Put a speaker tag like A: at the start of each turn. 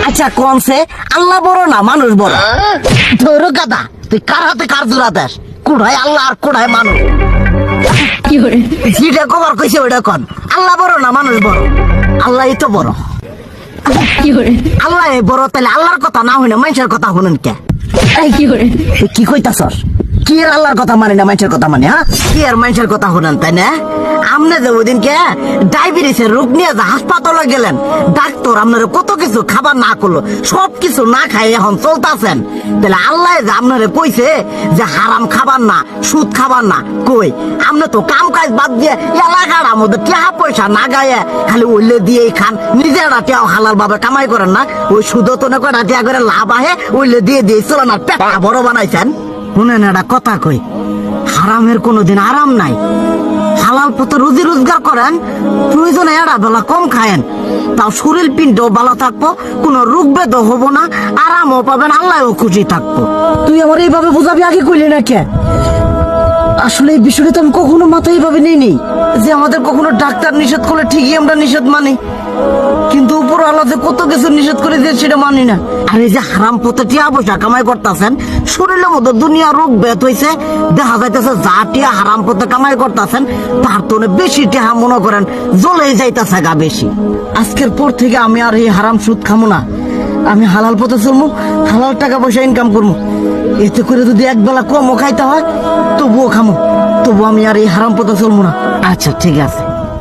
A: আচ্ছা কোনছে আল্লাহ বড় না মানুষ বড়? ধরো গাদা, তুই কার হাতে কার জোড়া দেশ? কুড়ায় আল্লাহ আর কুড়ায় মানুষ। যেটা কবার কইছে ওইটা কন। আল্লাহ বড় না মানুষ বড়? আল্লাহই তো বড়। আল্লাহ বড়, তাহলে আল্লাহর কথা না হই না মানুষের কথা শুনেন কে? তুই কি কইতাছস? কি আর আল্লাহর কথা মানে না মানুষের কথা মানে? হ্যাঁ, কি আর মানুষের কথা শুনেন তাই না? আমনে যে ওইদিনকে ডায়াবেটিসের রোগ নিয়ে যে হাসপাতালে গেলেন, ডাক্তার আপনারা কত কিছু খাবার না করলো, সব কিছু না খাই এখন চলতেছেন। তাহলে আল্লাহ যে আপনারা কইছে যে হারাম খাবার না, সুদ খাবার না, কই আপনি তো কাম কাজ বাদ দিয়ে এলাকার মধ্যে টাকা পয়সা না গায়ে খালি ওইলে দিয়েই খান, নিজেরা টেও হালাল ভাবে কামাই করেন না। ওই সুদ তো না কয়টা টিয়া করে লাভ আহে, ওইলে দিয়ে দিয়ে চলেন আর পেটা বড় বানাইছেন। শুনেন একটা কথা কই, হারামের কোনোদিন আরাম নাই। হালাল পথে রুজি রোজগার করেন, প্রয়োজনে এরা বেলা কম খায়েন, তাও শরীর পিণ্ড ভালো থাকবো, কোনো রোগ বেদও হবো না, আরামও পাবেন, আল্লাহও খুশি থাকবো। তুই আমার এইভাবে বুঝাবি আগে কইলি না কে? আসলে এই বিষয়টা তো আমি কখনো মাথায় এইভাবে নিইনি যে আমাদের কখনো ডাক্তার নিষেধ করলে ঠিকই আমরা নিষেধ মানি, কিন্তু উপর আল্লাহ যে কত কিছু নিষেধ করে দিয়ে সেটা মানি না। আর এই যে হারাম পথে টিয়া পয়সা কামাই করতেছেন, শরীরের মধ্যে দুনিয়া রোগ বেত হয়েছে, দেখা যাইতেছে যা টিয়া হারাম পথে কামাই করতেছেন তার তো বেশি টিয়া মনে করেন জ্বলেই যাইতেছে গা বেশি। আজকের পর থেকে আমি আর এই হারাম সুদ খামো না, আমি হালাল পথে চলবো, হালাল টাকা পয়সা ইনকাম করবো। এতে করে যদি একবেলা কমও খাইতে হয় তবুও খামো, তবু আমি আর এই হারাম পথে চলবো না। আচ্ছা ঠিক আছে।